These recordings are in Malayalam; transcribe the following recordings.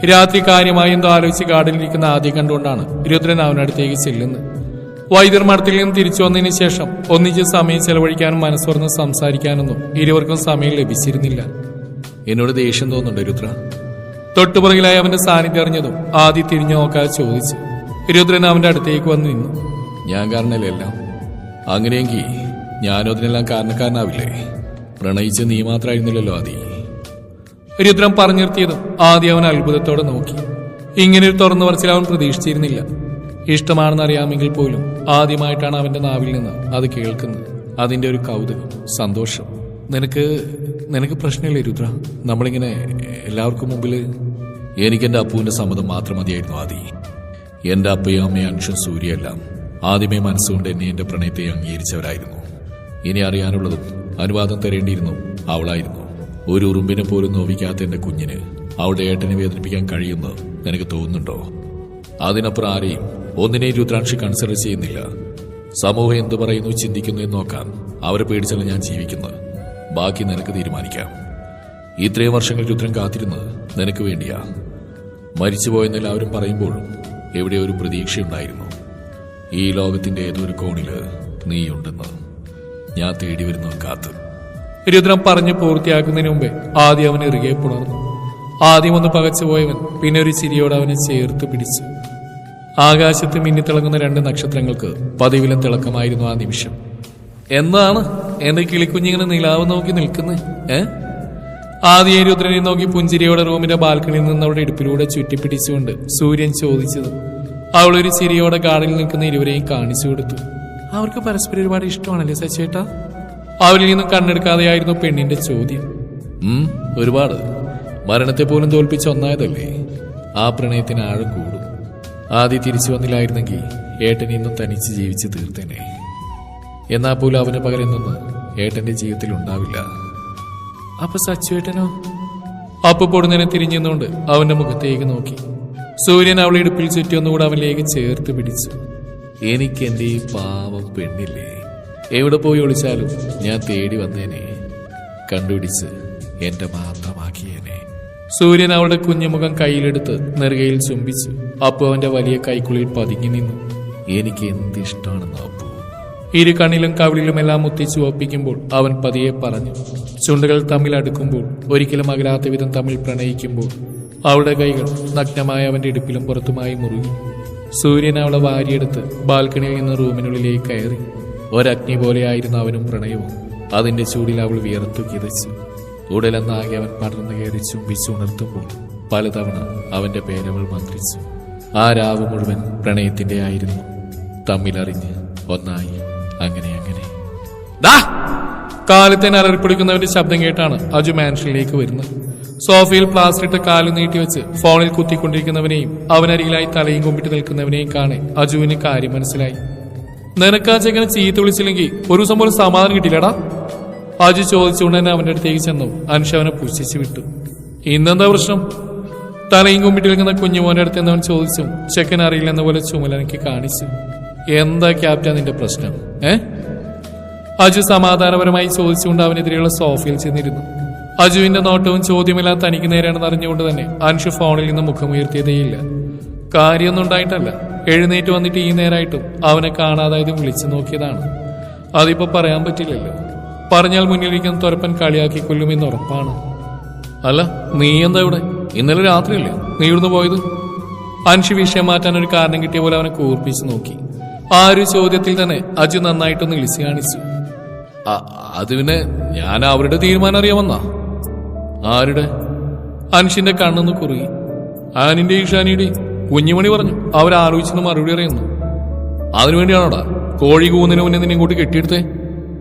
രാത്രി കാര്യമായി എന്തോ ആലോചിച്ച് ഗാർഡനിലിരിക്കുന്ന ആദ്യം കണ്ടുകൊണ്ടാണ് രുദ്രൻ അവനടുത്തേക്ക് ചെല്ലുന്നത്. വൈദ്യർ മഠത്തിൽ നിന്ന് തിരിച്ചു വന്നതിന് ശേഷം ഒന്നിച്ച് സമയം ചെലവഴിക്കാനും മനസ്സുറന്ന് സംസാരിക്കാനൊന്നും ഇരുവർക്കും സമയം ലഭിച്ചിരുന്നില്ല. എന്നോട് ദേഷ്യം തോന്നുന്നുണ്ട് രുദ്ര? തൊട്ടുപുറകിലായി അവന്റെ സാന്നിധ്യം അറിഞ്ഞതും ആദ്യം തിരിഞ്ഞു നോക്കാതെ ചോദിച്ചു. രുദ്രൻ അവന്റെ അടുത്തേക്ക് വന്ന് നിന്നു. ഞാൻ കാരണല്ലേ എല്ലാം? അങ്ങനെയെങ്കിൽ ഞാനും അതിനെല്ലാം കാരണക്കാരനാവില്ലേ? പ്രണയിച്ച് നീ മാത്രമായിരുന്നില്ലല്ലോ ആദി. രുദ്രൻ പറഞ്ഞു നിർത്തിയതും ആദ്യം അവൻ അത്ഭുതത്തോടെ നോക്കി. ഇങ്ങനെയൊരു തുറന്നു പറച്ചിൽ അവൻ പ്രതീക്ഷിച്ചിരുന്നില്ല. ഇഷ്ടമാണെന്ന് അറിയാമെങ്കിൽ പോലും ആദ്യമായിട്ടാണ് അവന്റെ നാവിൽ നിന്ന് അത് കേൾക്കുന്നത്. അതിന്റെ ഒരു കൗതുകം, സന്തോഷം. നിനക്ക് പ്രശ്നമില്ലേ രുദ്ര? നമ്മളിങ്ങനെ എല്ലാവർക്കും മുമ്പിൽ? എനിക്കെന്റെ അപ്പുവിന്റെ സമ്മതം മാത്രം മതിയായിരുന്നു ആദി. എന്റെ അപ്പയും അമ്മയും അൻഷും സൂര്യയെല്ലാം ആദ്യമേ മനസ്സുകൊണ്ട് എന്നെ എന്റെ പ്രണയത്തെ അംഗീകരിച്ചവരായിരുന്നു. ഇനി അറിയാനുള്ളതും അനുവാദം തരേണ്ടിയിരുന്നു അവളായിരുന്നു. ഒരു ഉറുമ്പിനെ പോലും നോവിക്കാത്ത എന്റെ കുഞ്ഞിന് അവളുടെ ഏട്ടനെ വേദനിപ്പിക്കാൻ കഴിയുമെന്ന് നിനക്ക് തോന്നുന്നുണ്ടോ? അതിനപ്പുറം ആരെയും ഒന്നിനെയും രുദ്രാംശി കൺസിഡർ ചെയ്യുന്നില്ല. സമൂഹം എന്തു പറയുന്നു, ചിന്തിക്കുന്നു എന്ന് നോക്കാൻ അവരെ പേടിച്ചല്ല ഞാൻ ജീവിക്കുന്നത്. ബാക്കി നിനക്ക് തീരുമാനിക്കാം. ഇത്രയും വർഷങ്ങൾ രുദ്രൻ കാത്തിരുന്നത് നിനക്ക് വേണ്ടിയാ. മരിച്ചുപോയെന്ന് എല്ലാവരും പറയുമ്പോഴും എവിടെ ഒരു പ്രതീക്ഷയുണ്ടായിരുന്നു. ഈ ലോകത്തിന്റെ ഏതൊരു കോണില് നീയുണ്ടെന്ന് ഞാൻ തേടി വരുന്നവൻ കാത്ത്. രുദ്രൻ പറഞ്ഞു പൂർത്തിയാക്കുന്നതിന് മുമ്പേ ആദ്യം അവൻ ഇറുകെ പുണർന്നു. ആദ്യം ഒന്ന് പകച്ചുപോയവൻ പിന്നെ ഒരു ചിരിയോടെ അവനെ ചേർത്ത് പിടിച്ചു. ആകാശത്ത് മിന്നിത്തിളങ്ങുന്ന 2 നക്ഷത്രങ്ങൾക്ക് പതിവിലും തിളക്കമായിരുന്നു ആ നിമിഷം. എന്നാണ് എന്റെ കിളിക്കുഞ്ഞിങ്ങനെ നിലാവ് നോക്കി നിൽക്കുന്നത്? ആദ്യം രുദ്രനെ നോക്കി പുഞ്ചിരിയോടെ റൂമിന്റെ ബാൽക്കണിയിൽ നിന്ന് അവളുടെ ഇടുപ്പിലൂടെ ചുറ്റിപ്പിടിച്ചുകൊണ്ട് സൂര്യൻ ചോദിച്ചത്. അവളൊരു ചിരിയോടെ ഗാർഡനിൽ നിൽക്കുന്ന ഇരുവരെയും കാണിച്ചു കൊടുത്തു. അവർക്ക് പരസ്പരം ഒരുപാട് ഇഷ്ടമാണല്ലേ സച്ചേട്ടാ? അവരിൽ നിന്നും കണ്ണെടുക്കാതെയായിരുന്നു പെണ്ണിന്റെ ചോദ്യം. ഒരുപാട്. മരണത്തെ പോലും തോൽപ്പിച്ച് ഒന്നായതല്ലേ. ആ പ്രണയത്തിന് ആഴം കൂടും. ആദ്യം തിരിച്ചു വന്നില്ലായിരുന്നെങ്കിൽ ഏട്ടൻ ഇന്നും തനിച്ച് ജീവിച്ച് തീർത്തേനെ. എന്നാൽ പോലും അവന് പകരം എന്നൊന്ന് ഏട്ടന്റെ ജീവിതത്തിൽ ഉണ്ടാവില്ല. അപ്പൊ സച്ചുവേട്ടനോ? അപ്പൊ പൊടുന്നതിനെ തിരിഞ്ഞുകൊണ്ട് അവന്റെ മുഖത്തേക്ക് നോക്കി. സൂര്യൻ അവളെ ഇടുപ്പിൽ ചുറ്റി ഒന്നുകൂടെ അവനിലേക്ക് ചേർത്ത് പിടിച്ചു. എനിക്ക് എന്റെ ഈ പാവം പെണ്ണില്ലേ, എവിടെ പോയി ഒളിച്ചാലും ഞാൻ തേടി വന്നേനെ, കണ്ടുപിടിച്ച് എന്റെ മാത്രമാക്കിയേനെ. സൂര്യൻ അവളുടെ കുഞ്ഞുമുഖം കയ്യിലെടുത്ത് നെറുകയിൽ ചുംബിച്ചു. അപ്പു അവന്റെ വലിയ കൈക്കുള്ളിൽ പതുങ്ങി നിന്നു. എനിക്ക് എന്തിഷ്ടമാണെന്ന് അപ്പു. ഇരു കണ്ണിലും കവിളിലുമെല്ലാം മുത്തിച്ചു ഒപ്പിക്കുമ്പോൾ അവൻ പതിയെ പറഞ്ഞു. ചുണ്ടുകൾ തമ്മിൽ അടുക്കുമ്പോൾ, ഒരിക്കലും അകലാത്ത വിധം തമ്മിൽ പ്രണയിക്കുമ്പോൾ അവളുടെ കൈകൾ നഗ്നമായ അവന്റെ ഇടുപ്പിലും പുറത്തുമായി മുറുകി. സൂര്യൻ അവളെ വാരിയെടുത്ത് ബാൽക്കണിയിൽ നിന്ന് റൂമിനുള്ളിലേക്ക് കയറി. ഒരഗ്നി പോലെയായിരുന്നു അവനും പ്രണയവും. അതിന്റെ ചൂടിൽ അവൾ വിയർത്തു കിതച്ചു. ഉടലെന്നാകെ അവൻ പടർന്നു കയറി ചുംബിച്ചുണർത്തുമ്പോൾ പലതവണ അവന്റെ പേരവൾ മന്ത്രിച്ചു. ആ രാവ് മുഴുവൻ പ്രണയത്തിന്റെ ആയിരുന്നു. തമ്മിലറിഞ്ഞ് ഒന്നായി അങ്ങനെ അങ്ങനെ. കാലത്തെ അലറിപ്പിടിക്കുന്നവന്റെ ശബ്ദം കേട്ടാണ് അജു മാൻഷനിലേക്ക് വരുന്നത്. സോഫയിൽ പ്ലാസ്റ്ററിട്ട് കാലു നീട്ടിവെച്ച് ഫോണിൽ കുത്തിക്കൊണ്ടിരിക്കുന്നവനെയും അവനരികിലായി തലയും കുമ്പിട്ട് നിൽക്കുന്നവനെയും കാണെ അജുവിന് കാര്യം മനസ്സിലായി. നിനക്കാ ചെക്കനെ ചീത്ത വിളിച്ചില്ലെങ്കിൽ ഒരു ദിവസം പോലും സമാധാനം കിട്ടില്ലടാ. അജു ചോദിച്ചുകൊണ്ട് തന്നെ അവന്റെ അടുത്തേക്ക് ചെന്നു. അൻഷ അവനെ പുച്ഛിച്ചു വിട്ടു. ഇന്നെന്താ പ്രശ്നം? തലയും കുമ്പിട്ട് നിൽക്കുന്ന കുഞ്ഞുമോന്റെ അടുത്ത് എന്നവൻ ചോദിച്ചു. ചെക്കൻ അറിയില്ലെന്ന പോലെ ചുമലനക്ക് കാണിച്ചു. എന്താ ക്യാപ്റ്റൻ നിന്റെ പ്രശ്നം? അജു സമാധാനപരമായി ചോദിച്ചുകൊണ്ട് അവനെതിരെയുള്ള സോഫയിൽ ചെന്നിരുന്നു. അജുവിന്റെ നോട്ടവും ചോദ്യമെല്ലാം തനിക്ക് നേരെയാണെന്ന് അറിഞ്ഞുകൊണ്ട് തന്നെ അൻഷു ഫോണിൽ നിന്ന് മുഖമുയർത്തിയതേയില്ല. കാര്യമൊന്നും ഉണ്ടായിട്ടല്ല. എഴുന്നേറ്റ് വന്നിട്ട് ഈ നേരായിട്ടും അവനെ കാണാതായത് വിളിച്ചു നോക്കിയതാണ്. അതിപ്പോ പറയാൻ പറ്റില്ലല്ലോ. പറഞ്ഞാൽ മുന്നിലിരിക്കുന്ന തുരപ്പൻ കളിയാക്കി കൊല്ലുമെന്ന് ഉറപ്പാണ്. അല്ല, നീ എന്താ ഇവിടെ? ഇന്നലെ രാത്രിയല്ലേ നീ ഇവിടുന്ന് പോയത്? അൻഷു വിഷയം മാറ്റാൻ ഒരു കാരണം കിട്ടിയ പോലെ അവനെ കൂർപ്പിച്ചു നോക്കി. ആ ഒരു ചോദ്യത്തിൽ തന്നെ അജു നന്നായിട്ടൊന്ന് വിളിച്ചു കാണിച്ചു. അത് പിന്നെ ഞാൻ അവരുടെ തീരുമാനം അറിയാമെന്നാ. ആരുടെ? അൻഷിന്റെ കണ്ണൊന്ന് കുറുകി. ആനിന്റെ ഈഷാനിയുടെ കുഞ്ഞുമണി പറഞ്ഞു. അവരാലോചിച്ചെന്ന് മറുപടി അറിയുന്നു. അതിനുവേണ്ടിയാണോടാ കോഴി കൂന്നതിന് മുന്നേ നിന്നെ ഇങ്ങോട്ട് കെട്ടിയെടുത്തേ?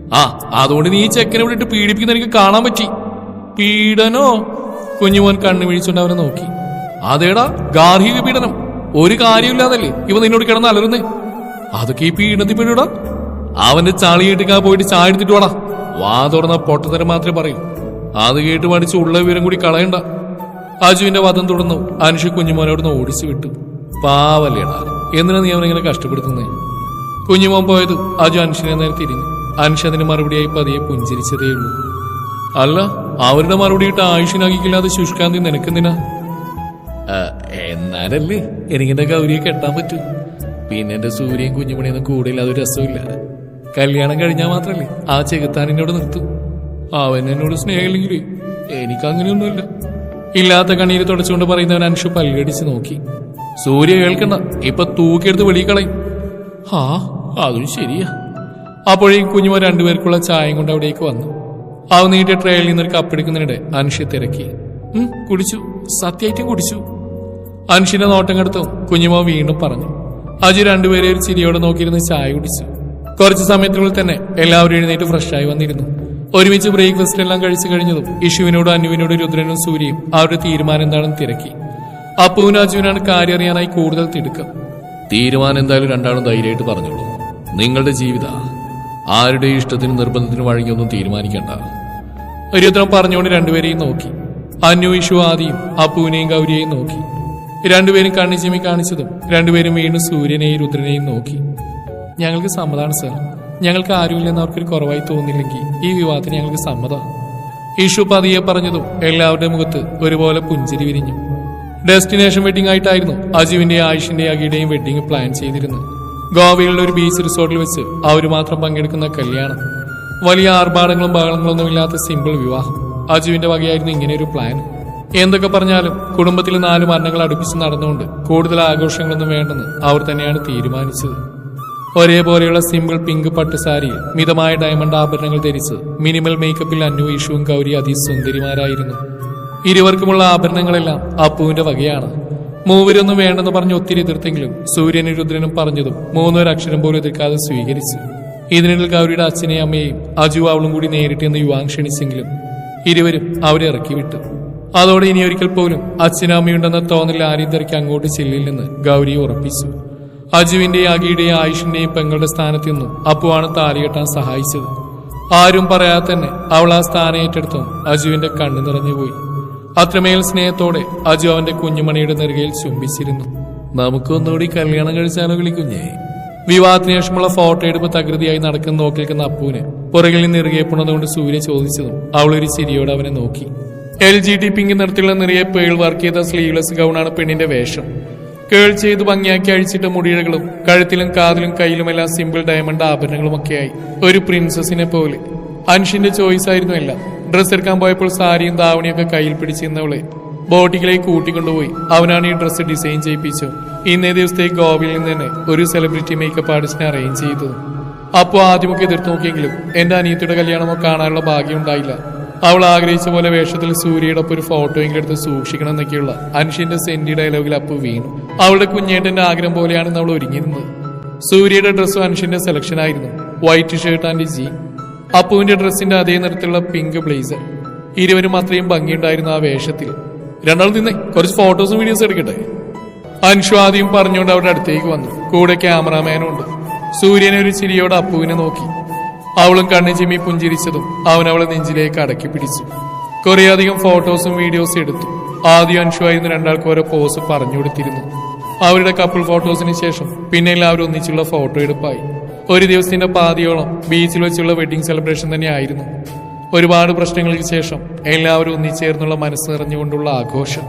അതുകൊണ്ട് നീ ചെക്കനെ വിട്ടിട്ട് പീഡിപ്പിക്കുന്ന എനിക്ക് കാണാൻ പറ്റി. പീഡനോ? കുഞ്ഞുമോൻ കണ്ണു വീഴ്ചോണ്ട് അവനെ നോക്കി. അതേടാ, ഗാർഹിക പീഡനം. ഒരു കാര്യമില്ലാതല്ലേ ഇവ നിന്നോട് കിടന്ന് അലറുന്നേ. അതൊക്കെ ഈ പീഡനത്തിൽ പെടുടാ. അവന്റെ ചളിയിട്ടിക്കാ പോയിട്ട് ചായ എടുത്തിട്ട് വേടാ. വാ തുറന്ന പൊട്ടത്തരം മാത്രമേ പറയൂ. അത് കേട്ട് പഠിച്ച് ഉള്ള വിവരം കൂടി കളയണ്ട. അജുവിന്റെ വധം തുടർന്നു. അൻഷു കുഞ്ഞുമോനോടൊന്ന് ഓടിച്ചു വിട്ടു. പാവല്ലേടാ, എന്തിനാ നീ അവനെങ്ങനെ കഷ്ടപ്പെടുത്തുന്നേ? കുഞ്ഞുമോൻ പോയത് അജു അൻഷിനെ നേരെ തിരിഞ്ഞു. അൻഷ അതിന് മറുപടിയായി പതിയെ പുഞ്ചിരിച്ചതേയുള്ളൂ. അല്ല, അവരുടെ മറുപടി ഇട്ട് ആയുഷിനാക്കിക്കില്ലാതെ ശുഷ്കാന്തി നിനക്കെന്തിനാ? എന്നാലല്ലേ എനിക്കെന്റെ ഗൗരിയെ കെട്ടാൻ പറ്റൂ. പിന്നെ എന്റെ സൂര്യയും കുഞ്ഞുമണിയൊന്നും കൂടുതൽ അതൊരു രസമില്ല. കല്യാണം കഴിഞ്ഞാൽ മാത്രല്ലേ ആ ചെകുത്താൻ എന്നോട് നിർത്തും. അവൻ എന്നോട് സ്നേഹമില്ലെങ്കിലേ എനിക്കങ്ങനെയൊന്നുമില്ല. ഇല്ലാത്ത കണ്ണീര് തുടച്ചുകൊണ്ട് പറയുന്നവൻ അൻഷു പല്ലടിച്ച് നോക്കി. സൂര്യ കേൾക്കണ്ട, ഇപ്പൊ തൂക്കിയെടുത്ത് വെളിക്കളയും. ആ അതും ശരിയാ. അപ്പോഴേക്കും കുഞ്ഞുമോ രണ്ടുപേർക്കുള്ള ചായയും കൊണ്ട് അവിടേക്ക് വന്നു. അവ നീട്ടിയ ട്രേയിൽ നിന്നൊരു കപ്പെടുക്കുന്നതിനിടെ അൻഷി തിരക്കി. കുടിച്ചു, സത്യമായിട്ടും കുടിച്ചു. അൻഷിന്റെ നോട്ടം കെടുത്തും കുഞ്ഞുമോ വീണ്ടും പറഞ്ഞു. അജു രണ്ടുപേരെ ഒരു ചിരിയോടെ നോക്കിയിരുന്ന് ചായ കുടിച്ചു. കുറച്ചു സമയത്തിനുള്ളിൽ തന്നെ എല്ലാവരും എഴുന്നേറ്റ് ഫ്രഷായി വന്നിരുന്നു. ഒരുമിച്ച് ബ്രേക്ക്ഫാസ്റ്റ് എല്ലാം കഴിച്ചു കഴിഞ്ഞതും ഇഷുവിനോടും അനുവിനോടും രുദ്രനും സൂര്യയും അവരുടെ തീരുമാനം എന്താണെന്ന് തിരക്കി. അപ്പുവിനും അജുവിനാണ് കാര്യം അറിയാനായി കൂടുതൽ തിടുക്കം. തീരുമാനം എന്തായാലും രണ്ടാളും ധൈര്യമായിട്ട് പറഞ്ഞോളൂ. നിങ്ങളുടെ ജീവിത ആരുടെ ഇഷ്ടത്തിനും നിർബന്ധത്തിനും വഴങ്ങിയൊന്നും തീരുമാനിക്കണ്ട. രുദ്രൻ പറഞ്ഞുകൊണ്ട് രണ്ടുപേരെയും നോക്കി. അന്നു, ഇഷു ആദിയും അപ്പുവിനെയും ഗൗരിയെയും നോക്കി. രണ്ടുപേരും കണ്ണു ചിമ്മി കാണിച്ചതും രണ്ടുപേരും വീണ്ടും സൂര്യനെയും രുദ്രനെയും നോക്കി. ഞങ്ങൾക്ക് സമ്മതമാണ് സർ. ഞങ്ങൾക്ക് ആരുമില്ലെന്ന് അവർക്കൊരു കുറവായി തോന്നില്ലെങ്കിൽ ഈ വിവാഹത്തിന് ഞങ്ങൾക്ക് സമ്മതം. ഇഷു പതിയെ പറഞ്ഞതും എല്ലാവരുടെ മുഖത്ത് ഒരുപോലെ പുഞ്ചിരി വിരിഞ്ഞു. ഡെസ്റ്റിനേഷൻ വെഡിംഗ് ആയിട്ടായിരുന്നു അജുവിന്റെയും ആയുഷിന്റെയും അഗിയുടെയും വെഡിംഗ് പ്ലാൻ ചെയ്തിരുന്നത്. ഗോവയിലുള്ള ഒരു ബീച്ച് റിസോർട്ടിൽ വെച്ച് അവർ മാത്രം പങ്കെടുക്കുന്ന കല്യാണം. വലിയ ആർഭാടങ്ങളും ബഹളങ്ങളൊന്നും ഇല്ലാത്ത സിമ്പിൾ വിവാഹം. അജുവിന്റെ വകയായിരുന്നു ഇങ്ങനെ ഒരു പ്ലാൻ. എന്തൊക്കെ പറഞ്ഞാലും കുടുംബത്തിൽ 4 മരണങ്ങൾ അടുപ്പിച്ച് നടന്നുകൊണ്ട് കൂടുതൽ ആഘോഷങ്ങളൊന്നും വേണ്ടെന്ന് അവർ തന്നെയാണ് തീരുമാനിച്ചത്. ഒരേപോലെയുള്ള സിമ്പിൾ പിങ്ക് പട്ടുസാരിയിൽ മിതമായ ഡയമണ്ട് ആഭരണങ്ങൾ ധരിച്ച് മിനിമൽ മേക്കപ്പിൽ അന്നു, ഇഷുവും ഗൗരി അതിസുന്ദരിമാരായിരുന്നു. ഇരുവർക്കുമുള്ള ആഭരണങ്ങളെല്ലാം അപ്പുവിന്റെ വകയാണ്. മൂവരൊന്നും വേണ്ടെന്ന് പറഞ്ഞ് ഒത്തിരി എതിർത്തെങ്കിലും സൂര്യനും രുദ്രനും പറഞ്ഞതും 3 അക്ഷരം പോലും എതിർക്കാതെ സ്വീകരിച്ചു. ഇതിനിടയിൽ ഗൗരിയുടെ അച്ഛനെയും അമ്മയെയും അജു അവളും കൂടി നേരിട്ട് എന്ന് യുവാൻ ക്ഷണിച്ചെങ്കിലും ഇരുവരും അവരെ ഇറക്കി വിട്ടു. അതോടെ ഇനി ഒരിക്കൽ പോലും അച്ഛനും അമ്മയുണ്ടെന്ന തോന്നൽ ആരെയും തിരക്കി അങ്ങോട്ട് ചെല്ലില്ലെന്ന് ഗൗരി ഉറപ്പിച്ചു. അജുവിന്റെയും അഗിയുടെയും ആയുഷിന്റെയും പെങ്ങളുടെ സ്ഥാനത്ത് നിന്നും അപ്പുവാണ് താലികെട്ടാൻ സഹായിച്ചത്. ആരും പറയാതെ തന്നെ അവൾ ആ സ്ഥാനം ഏറ്റെടുത്തും അജുവിന്റെ കണ്ണു നിറഞ്ഞുപോയി. അത്രമേൽ സ്നേഹത്തോടെ അജു അവന്റെ കുഞ്ഞുമണിയുടെ നെറുകയിൽ ചുംബിച്ചിരുന്നു. നമുക്കൊന്നുകൂടി കല്യാണം കഴിച്ചാലോ വിളിക്കുഞ്ഞേ? വിവാഹത്തിന് ശേഷമുള്ള ഫോട്ടോ എടുപ്പ് തകൃതിയായി നടക്കുന്ന നോക്കി നിൽക്കുന്ന അപ്പുവിന് പുറകിൽ നിന്ന് ഇറുകെ പോണതുകൊണ്ട് സൂര്യ ചോദിച്ചതും അവളൊരു ചിരിയോടെ അവനെ നോക്കി. LGT പിങ്ക് നിറത്തിലുള്ള നിറയെ പേൾ വർക്ക് ചെയ്ത സ്ലീവ്ലെസ് ഗൗണാണ് പെണ്ണിന്റെ വേഷം. കേൾ ചെയ്ത് ഭംഗിയാക്കി അഴിച്ചിട്ട മുടിയിഴകളും കഴുത്തിലും കാതിലും കയ്യിലുമെല്ലാം സിമ്പിൾ ഡയമണ്ട് ആഭരണങ്ങളുമൊക്കെയായി ഒരു പ്രിൻസസിനെ പോലെ. അൻഷിന്റെ ചോയ്സ് ആയിരുന്നു എല്ലാം. ഡ്രസ്സ് എടുക്കാൻ പോയപ്പോൾ സാരിയും ധാവണിയൊക്കെ കയ്യിൽ പിടിച്ചിരുന്നവളെ ബോട്ടിക്കിലേക്ക് കൂട്ടിക്കൊണ്ടുപോയി അവനാണ് ഈ ഡ്രസ്സ് ഡിസൈൻ ചെയ്യിപ്പിച്ചു. ഇന്നേ ദിവസത്തേക്ക് ഗോവയിൽ നിന്ന് തന്നെ ഒരു സെലിബ്രിറ്റി മേക്കപ്പ് ആർട്ടിസ്റ്റിനെ അറേഞ്ച് ചെയ്തത്. അപ്പോൾ ആദ്യമൊക്കെ എതിർത്ത് നോക്കിയെങ്കിലും എന്റെ അനിയത്തിയുടെ കല്യാണമോ കാണാനുള്ള ഭാഗ്യം ഉണ്ടായില്ല. അവൾ ആഗ്രഹിച്ച പോലെ വേഷത്തിൽ സൂര്യയുടെ ഒപ്പം ഒരു ഫോട്ടോയെങ്കിലും എടുത്ത് സൂക്ഷിക്കണം എന്നൊക്കെയുള്ള അൻഷിന്റെ സെന്റി ഡയലോഗിൽ അപ്പു വീണു. അവളുടെ കുഞ്ഞേട്ടന്റെ ആഗ്രഹം പോലെയാണ് നമ്മൾ ഒരുങ്ങിയിരുന്നത്. സൂര്യയുടെ ഡ്രസ്സും അൻഷിന്റെ സെലക്ഷൻ ആയിരുന്നു. White shirt and jean. അപ്പുവിന്റെ ഡ്രസ്സിന്റെ അതേ നിറത്തിലുള്ള പിങ്ക് ബ്ലേസർ. ഇരുവരും അത്രയും ഭംഗിയുണ്ടായിരുന്നു ആ വേഷത്തിൽ. രണ്ടാളും നിന്നേ കുറച്ച് ഫോട്ടോസും വീഡിയോസും എടുക്കട്ടെ. അൻഷു ആദ്യം പറഞ്ഞുകൊണ്ട് അവരുടെ അടുത്തേക്ക് വന്നു. കൂടെ ക്യാമറാമാനും ഉണ്ട്. സൂര്യനെ ഒരു ചിരിയോടെ അപ്പുവിനെ നോക്കി. അവളും കണ്ണു ചിമ്മി പുഞ്ചിരിച്ചതും അവൻ അവളെ നെഞ്ചിലേക്ക് അടക്കി പിടിച്ചു. കുറേയധികം ഫോട്ടോസും വീഡിയോസും എടുത്തു. ആദ്യം അൻഷു ആയിരുന്നു രണ്ടാൾക്ക് ഓരോ പോസ് പറഞ്ഞു കൊടുത്തിരുന്നു. അവരുടെ കപ്പിൾ ഫോട്ടോസിന് ശേഷം പിന്നെ എല്ലാവരും ഒന്നിച്ചുള്ള ഫോട്ടോ എടുപ്പായി. ഒരു ദിവസത്തിന്റെ പാതിയോളം ബീച്ചിൽ വെച്ചുള്ള വെഡിങ് സെലിബ്രേഷൻ തന്നെ ആയിരുന്നു. ഒരുപാട് പ്രശ്നങ്ങൾക്ക് ശേഷം എല്ലാവരും ഒന്നിച്ചേർന്നുള്ള മനസ്സ് നിറഞ്ഞുകൊണ്ടുള്ള ആഘോഷം.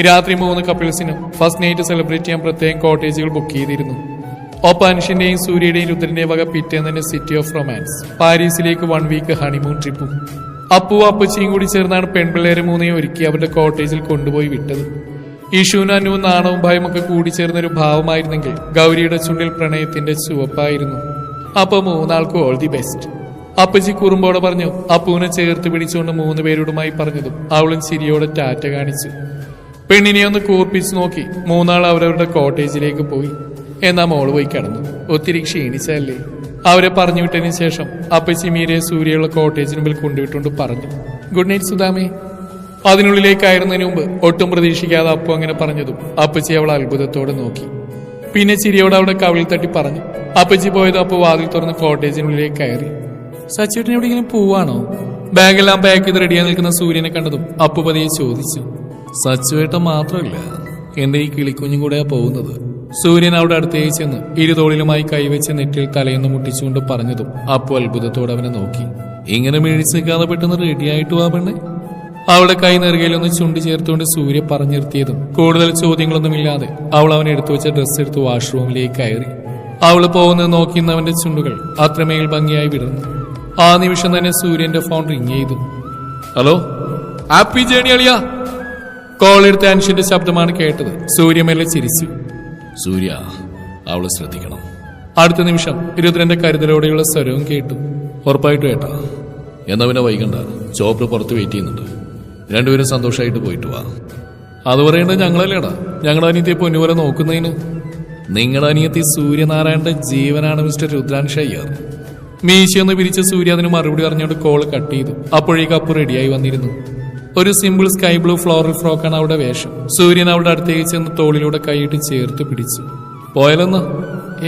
രാത്രി 3 കപ്പിൾസിനും ഫസ്റ്റ് നൈറ്റ് സെലിബ്രേറ്റ് ചെയ്യാൻ പ്രത്യേകം കോട്ടേജുകൾ ബുക്ക് ചെയ്തിരുന്നു. ഒപ്പം അൻഷിന്റെയും സൂര്യയുടെയും രുദ്രന്റെയും വക പിറ്റേന്ന് തന്നെ സിറ്റി ഓഫ് റൊമാൻസ് പാരീസിലേക്ക് 1 വീക്ക് ഹണിമൂൺ ട്രിപ്പും. അപ്പു അപ്പച്ചിയും കൂടി ചേർന്നാണ് പെൺപിള്ളേരെ 3 ഒരുക്കി അവരുടെ കോട്ടേജിൽ കൊണ്ടുപോയി വിട്ടത്. ഇഷുവിനും അനുവും നാണവും ഭയമൊക്കെ കൂടിച്ചേർന്നൊരു ഭാവമായിരുന്നെങ്കിൽ ഗൗരിയുടെ ചുണ്ടിൽ പ്രണയത്തിന്റെ ചുവപ്പായിരുന്നു. അപ്പൊ 3 ആൾക്കും ഓൾ ദി ബെസ്റ്റ്. അപ്പച്ചി കുറുമ്പോടെ പറഞ്ഞു. അപ്പുവിനെ ചേർത്ത് പിടിച്ചുകൊണ്ട് 3 പേരോടുമായി പറഞ്ഞതും അവളും ചിരിയോടെ ടാറ്റ കാണിച്ചു. പെണ്ണിനെ ഒന്ന് കൂർപ്പിച്ചു നോക്കി 3 ആൾ അവരവരുടെ കോട്ടേജിലേക്ക് പോയി. എന്നാ മോള് പോയി കിടന്നു, ഒത്തിരി ക്ഷീണിച്ചല്ലേ. അവരെ പറഞ്ഞു വിട്ടതിന് ശേഷം അപ്പച്ചി മീരെ സൂര്യയുള്ള കോട്ടേജിന് മുമ്പിൽ കൊണ്ടുവിട്ടുകൊണ്ട് പറഞ്ഞു, ഗുഡ് നൈറ്റ് സുധാമേ. അതിനുള്ളിലേക്ക് കയറുന്നതിന് മുമ്പ് ഒട്ടും പ്രതീക്ഷിക്കാതെ അപ്പു അങ്ങനെ പറഞ്ഞതും അപ്പച്ചി അവൾ അത്ഭുതത്തോടെ നോക്കി. പിന്നെ ചിരിയോടെ അവളുടെ കവിളിൽ തട്ടി പറഞ്ഞു. അപ്പച്ചി പോയത് അപ്പു വാതിൽ തുറന്ന് കോട്ടേജിനുള്ളിലേക്ക് കയറി. സച്ചിയേട്ടൻ എവിടെയെങ്കിലും പോവാണോ? ബാഗെല്ലാം പാക്ക് ചെയ്ത് റെഡിയായി നിൽക്കുന്ന സൂര്യനെ കണ്ടതും അപ്പു പതിയെ ചോദിച്ചു. സച്ചുവേട്ടൻ മാത്രമല്ല, എന്റെ ഈ കിളിക്കുഞ്ഞും കൂടെയാ പോകുന്നത്. സൂര്യൻ അവിടെ അടുത്തേക്ക് ചെന്ന് ഇരുതോളിലുമായി കൈവച്ച് നെറ്റിൽ തലയെന്ന് മുട്ടിച്ചുകൊണ്ട് പറഞ്ഞതും അപ്പു അത്ഭുതത്തോടെ അവനെ നോക്കി. ഇങ്ങനെ മേടിച്ച് നിൽക്കാതെ പെട്ടെന്ന് റെഡിയായിട്ട് വാ പെണ്ണെ. അവളുടെ കൈ നെറുകയിലൊന്ന് ചുണ്ടി ചേർത്തുകൊണ്ട് സൂര്യ പറഞ്ഞു നിർത്തിയതും കൂടുതൽ ചോദ്യങ്ങളൊന്നുമില്ലാതെ അവൾ അവൻ എടുത്തു വെച്ച ഡ്രസ്സ് എടുത്ത് വാഷ്റൂമിലേക്ക് കയറി. അവള് പോകുന്നത് നോക്കിയിരുന്നവന്റെ ചുണ്ടുകൾ അത്രമേൽ ഭംഗിയായി വിടർന്നു. ആ നിമിഷം തന്നെ സൂര്യന്റെ ഫോൺ റിങ് ചെയ്തു. ഹലോ, ഹാപ്പി ജേണി അളിയ. കോൾ എടുത്ത അൻഷിന്റെ ശബ്ദമാണ് കേട്ടത്. സൂര്യമേലെ ചിരിച്ചു. സൂര്യ, അവളെ ശ്രദ്ധിക്കണം. അടുത്ത നിമിഷം രുദ്രന്റെ കരുതലോടെയുള്ള സ്വരവും കേട്ടു. ഉറപ്പായിട്ടും ഏട്ടാ. എന്നാ പിന്നെ വൈകണ്ട, ചോപ്പർ പുറത്ത് വെയിറ്റ് ചെയ്യുന്നുണ്ട്. രണ്ടുപേരും സന്തോഷമായിട്ട് പോയിട്ട് വാ. അത് പറയേണ്ടത് ഞങ്ങളല്ലേടാ, ഞങ്ങളുടെ അനിയത്തിയെ പൊന്നുപോലെ നോക്കുന്നതിന്. നിങ്ങളുടെ അനിയത്തി സൂര്യനാരായണന്റെ ജീവനാണ് മിസ്റ്റർ രുദ്രാൻഷ് അയ്യർ. മീശയൊന്ന് പിരിച്ച സൂര്യ അതിന് മറുപടി അറിഞ്ഞുകൊണ്ട് കോള് കട്ട് ചെയ്തു. അപ്പോഴേക്ക് അപ്പു റെഡിയായി വന്നിരുന്നു. ഒരു സിമ്പിൾ സ്കൈ ബ്ലൂ ഫ്ലോറൽ ഫ്രോക്കാണ് അവളുടെ വേഷം. സൂര്യൻ അവളുടെ അടുത്തേക്ക് ചെന്ന് തോളിലൂടെ കൈയിട്ട് ചേർത്ത് പിടിച്ചു. പോയാലൊന്ന്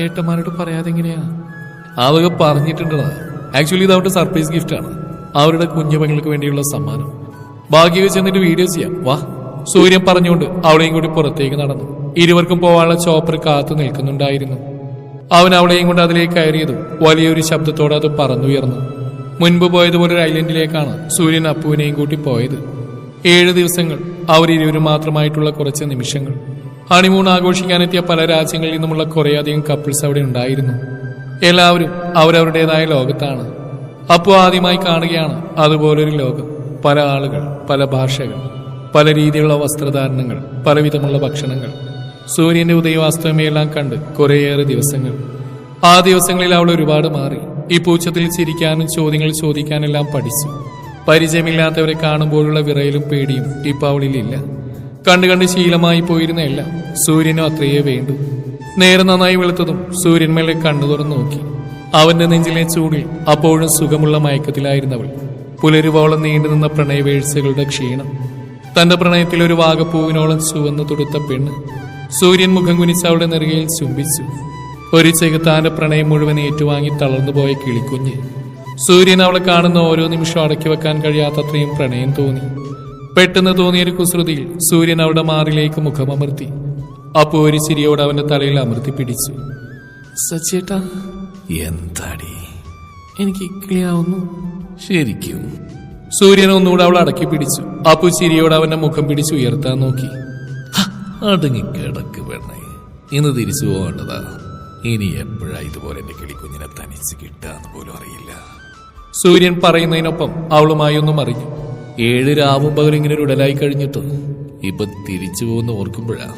ഏട്ടന്മാരോട് പറയാതെ എങ്ങനെയാ? അതൊക്കെ പറഞ്ഞിട്ടുണ്ടടാ. ആക്ച്വലി ഇത് അവരുടെ സർപ്രൈസ് ഗിഫ്റ്റാണ്, അവരുടെ കുഞ്ഞു പെങ്ങൾക്ക് വേണ്ടിയുള്ള സമ്മാനം. ഭാഗ്യം ചെന്നിട്ട് വീഡിയോ ചെയ്യാം, വാ. സൂര്യൻ പറഞ്ഞുകൊണ്ട് അവളെയും കൂടി പുറത്തേക്ക് നടന്നു. ഇരുവർക്കും പോവാനുള്ള ചോപ്പർ കാത്തു നിൽക്കുന്നുണ്ടായിരുന്നു. അവൻ അവളെയും കൊണ്ട് അതിലേക്ക് കയറിയതും വലിയൊരു ശബ്ദത്തോടെ അത് പറന്നുയർന്നു. മുൻപ് പോയതുപോലെ ഒരു ഐലൻഡിലേക്കാണ് സൂര്യൻ അപ്പുവിനെയും കൂട്ടി പോയത്. 7 ദിവസങ്ങൾ അവരിരുവരും മാത്രമായിട്ടുള്ള കുറച്ച് നിമിഷങ്ങൾ. ഹണിമൂൺ ആഘോഷിക്കാനെത്തിയ പല രാജ്യങ്ങളിൽ നിന്നുമുള്ള കുറേയധികം കപ്പിൾസ് അവിടെ ഉണ്ടായിരുന്നു. എല്ലാവരും അവരവരുടേതായ ലോകത്താണ്. അപ്പു ആദ്യമായി കാണുകയാണ് അതുപോലൊരു ലോകം. പല ആളുകൾ, പല ഭാഷകൾ, പല രീതിയിലുള്ള വസ്ത്രധാരണങ്ങൾ, പലവിധമുള്ള ഭക്ഷണങ്ങൾ. സൂര്യന്റെ ഉദയവാസ്തവമയെല്ലാം കണ്ട് കുറേയേറെ ദിവസങ്ങൾ. ആ ദിവസങ്ങളിൽ അവൾ ഒരുപാട് മാറി. ഈ പൂച്ചത്തിൽ ചിരിക്കാനും ചോദ്യങ്ങൾ ചോദിക്കാനെല്ലാം പഠിച്ചു. പരിചയമില്ലാത്തവരെ കാണുമ്പോഴുള്ള വിറയലും പേടിയും ഇപ്പൊ അവളിലില്ല. കണ്ട് ശീലമായി പോയിരുന്ന എല്ലാം സൂര്യനും അത്രയേ വേണ്ടു. നേരെ നന്നായി വെളുത്തതും സൂര്യൻ മേലെ കണ്ണു തുറന്നു നോക്കി. അവന്റെ നെഞ്ചിലെ ചൂടിൽ അപ്പോഴും സുഖമുള്ള മയക്കത്തിലായിരുന്നവൾ. പുലരുവോളം നീണ്ടുനിന്ന പ്രണയവേഴ്ചകളുടെ ക്ഷീണം. തന്റെ പ്രണയത്തിൽ ഒരു വാഗപ്പൂവിനോളം ചുവന്നു തൊടുത്ത പെണ്ണ്. സൂര്യൻ മുഖം കുനിച്ച് അവളുടെ നെറുകയിൽ ചുംബിച്ചു. ഒരു ചെകുത്താന്റെ പ്രണയം മുഴുവൻ ഏറ്റുവാങ്ങി തളർന്നുപോയ കിളിക്കുഞ്ഞ്. സൂര്യൻ അവളെ കാണുന്ന ഓരോ നിമിഷം അടക്കി വെക്കാൻ കഴിയാത്തത്രയും പ്രണയം തോന്നി. പെട്ടെന്ന് തോന്നിയൊരു കുസൃതിയിൽ സൂര്യൻ അവളുടെ മാറിലേക്ക് മുഖമമർത്തി. അപ്പോൾ ഒരു ചിരിയോട് അവന്റെ തലയിൽ അമർത്തി പിടിച്ചു. സച്ചേട്ടാ, എന്താടി എനിക്ക് ഇക്ലിയാവുന്നു. ശരിക്കും? സൂര്യൻ ഒന്നുകൂടെ അവൾ അടക്കി പിടിച്ചു. അപ്പു ചിരിയോട് അവന്റെ മുഖം പിടിച്ച് ഉയർത്താൻ നോക്കി. അടങ്ങിക്കിടക്ക് പെണ്ണേ, ഇന്ന് തിരിച്ചു പോകേണ്ടതാ. ഇനി എപ്പോഴാ ഇതുപോലെ എന്റെ കിളിക്കുഞ്ഞിനെ തനിച്ച് കിട്ടാന്ന് പോലും അറിയില്ല. സൂര്യൻ പറയുന്നതിനൊപ്പം അവളുമായി ഒന്നും അറിഞ്ഞു. 7 രാവും പകലും ഇങ്ങനെ ഒരു ഉടലായി കഴിഞ്ഞിട്ട് ഇപ്പൊ തിരിച്ചു പോകുന്ന ഓർക്കുമ്പോഴാ,